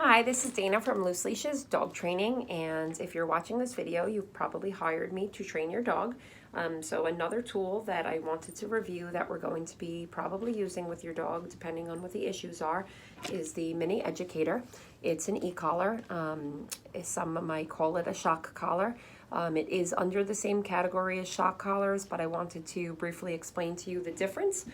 Hi, this is Dana from Loose Leashes Dog Training, and if you're watching this video, you've probably hired me to train your dog. So another tool that I wanted to review that we're going to be probably using with your dog, depending on what the issues are, is the Mini Educator. It's an e-collar. Some might call it a shock collar. It is under the same category as shock collars, but I wanted to briefly explain to you the difference.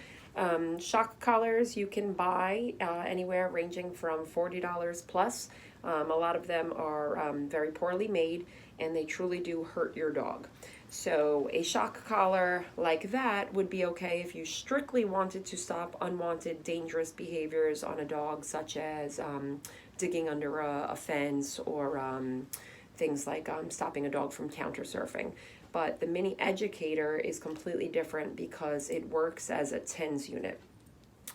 Shock collars you can buy anywhere ranging from $40 plus. A lot of them are very poorly made and they truly do hurt your dog. So a shock collar like that would be okay if you strictly wanted to stop unwanted dangerous behaviors on a dog, such as digging under a fence or things like stopping a dog from counter surfing. But the Mini Educator is completely different because it works as a TENS unit.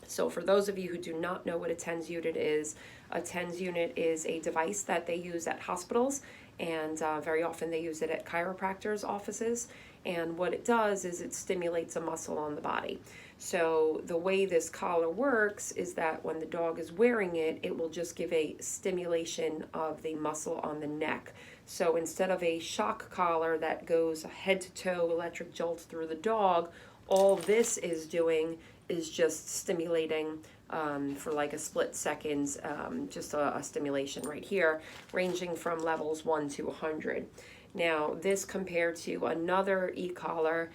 So for those of you who do not know what a TENS unit is a device that they use at hospitals, and very often they use it at chiropractors' offices. And what it does is it stimulates a muscle on the body. So the way this collar works is that when the dog is wearing it, it will just give a stimulation of the muscle on the neck. So instead of a shock collar that goes head to toe electric jolt through the dog, all this is doing is just stimulating for like a split seconds, just a stimulation right here, ranging from levels 1 to 100. Now, this compared to another e-collar,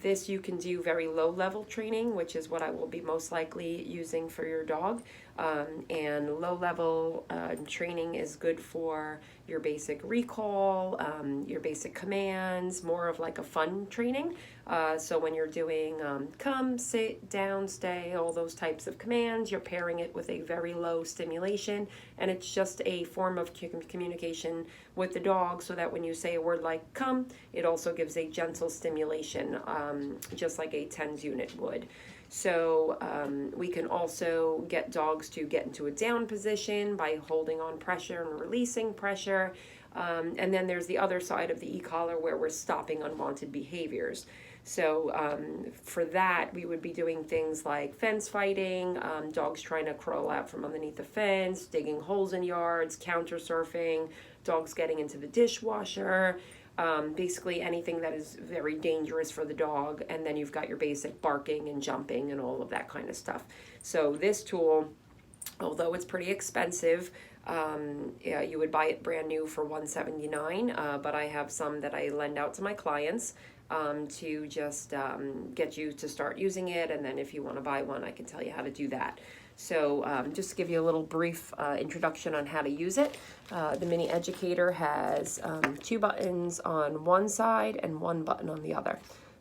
this you can do very low level training, which is what I will be most likely using for your dog. And low level training is good for your basic recall, your basic commands, more of like a fun training. So when you're doing come, sit, down, stay, all those types of commands, you're pairing it with a very low stimulation, and it's just a form of communication with the dog, so that when you say a word like come, it also gives a gentle stimulation, just like a TENS unit would. So we can also get dogs to get into a down position by holding on pressure and releasing pressure. And then there's the other side of the e-collar where we're stopping unwanted behaviors. So for that, we would be doing things like fence fighting, dogs trying to crawl out from underneath the fence, digging holes in yards, counter surfing, dogs getting into the dishwasher, basically anything that is very dangerous for the dog. And then you've got your basic barking and jumping and all of that kind of stuff. So this tool, although it's pretty expensive, yeah, you would buy it brand new for $179, but I have some that I lend out to my clients to just get you to start using it, and then if you want to buy one, I can tell you how to do that. So just to give you a little brief introduction on how to use it, the Mini Educator has 2 buttons on one side and 1 button on the other.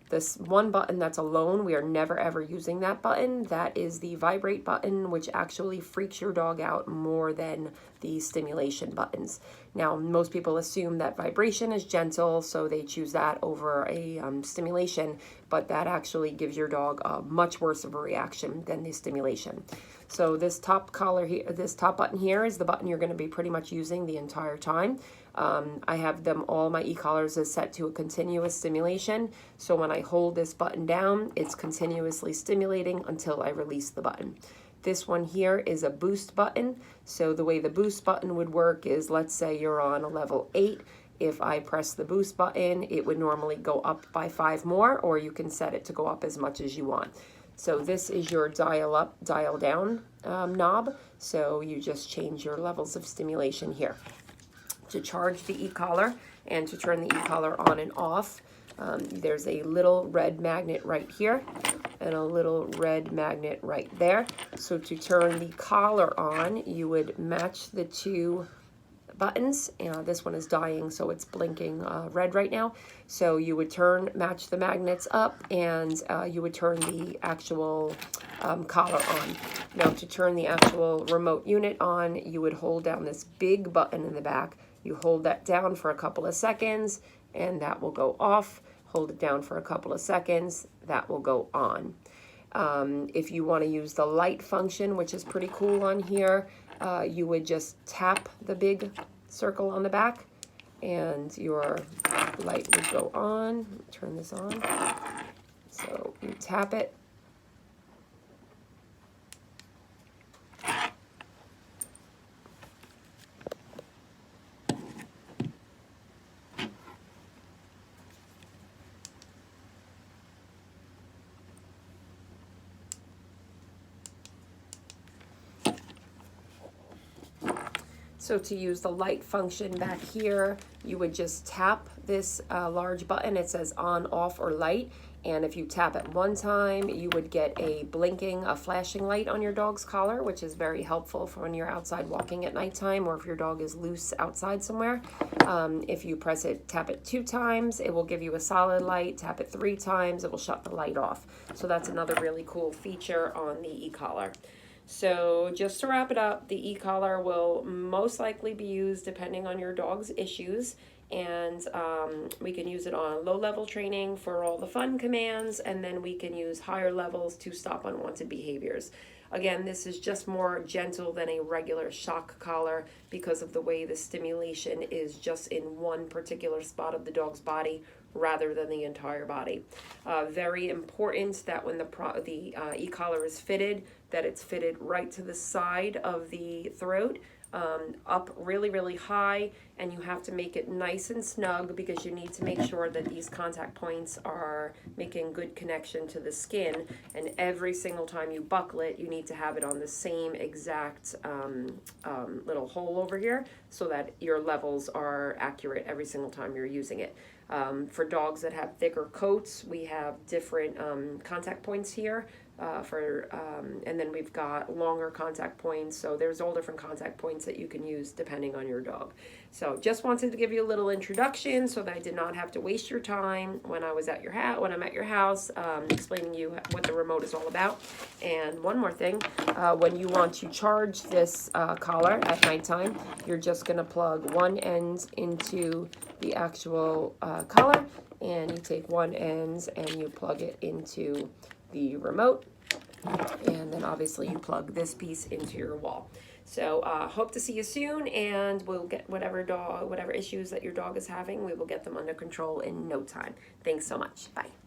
This 1 button that's alone, we are never ever using that button. That is the vibrate button, which actually freaks your dog out more than the stimulation buttons. Now, most people assume that vibration is gentle, so they choose that over a stimulation, but that actually gives your dog a much worse of a reaction than the stimulation. So this top collar here, this top button here is the button you're going to be pretty much using the entire time. I have them, all my e-collars is set to a continuous stimulation. So when I hold this button down, it's continuously stimulating until I release the button. This one here is a boost button. So the way the boost button would work is, let's say you're on a level 8. If I press the boost button, it would normally go up by 5 more, or you can set it to go up as much as you want. So this is your dial up, dial down knob. So you just change your levels of stimulation here. To charge the e-collar and to turn the e-collar on and off, there's a little red magnet right here and a little red magnet right there. So to turn the collar on, you would match the 2 buttons. This one is dying, so it's blinking red right now. So you would match the magnets up, and you would turn the actual collar on. Now, to turn the actual remote unit on, you would hold down this big button in the back. You hold that down for a couple of seconds, and that will go off. Hold it down for a couple of seconds, that will go on. If you want to use the light function, which is pretty cool on here, you would just tap the big circle on the back, and your light would go on. Turn this on. So you tap it, So to use the light function back here, you would just tap this large button. It says on, off, or light. And if you tap it one time, you would get a flashing light on your dog's collar, which is very helpful for when you're outside walking at nighttime or if your dog is loose outside somewhere. If you tap it 2 times, it will give you a solid light. Tap it 3 times, it will shut the light off. So that's another really cool feature on the e-collar. So just to wrap it up, the e-collar will most likely be used depending on your dog's issues, and we can use it on low-level training for all the fun commands, and then we can use higher levels to stop unwanted behaviors. Again, this is just more gentle than a regular shock collar because of the way the stimulation is just in one particular spot of the dog's body rather than the entire body. Very important that when the e-collar is fitted, that it's fitted right to the side of the throat, up really, really high, and you have to make it nice and snug because you need to make sure that these contact points are making good connection to the skin, and every single time you buckle it, you need to have it on the same exact little hole over here so that your levels are accurate every single time you're using it. For dogs that have thicker coats, we have different contact points here. And then we've got longer contact points, so there's all different contact points that you can use depending on your dog. So just wanted to give you a little introduction so that I did not have to waste your time when I was at your house, when I'm at your house, explaining you what the remote is all about. And one more thing, when you want to charge this collar at nighttime, you're just going to plug one end into the actual collar, and you take one end and you plug it into the remote, and then obviously you plug this piece into your wall. So hope to see you soon, and we'll get whatever issues that your dog is having, we will get them under control in no time. Thanks so much. Bye.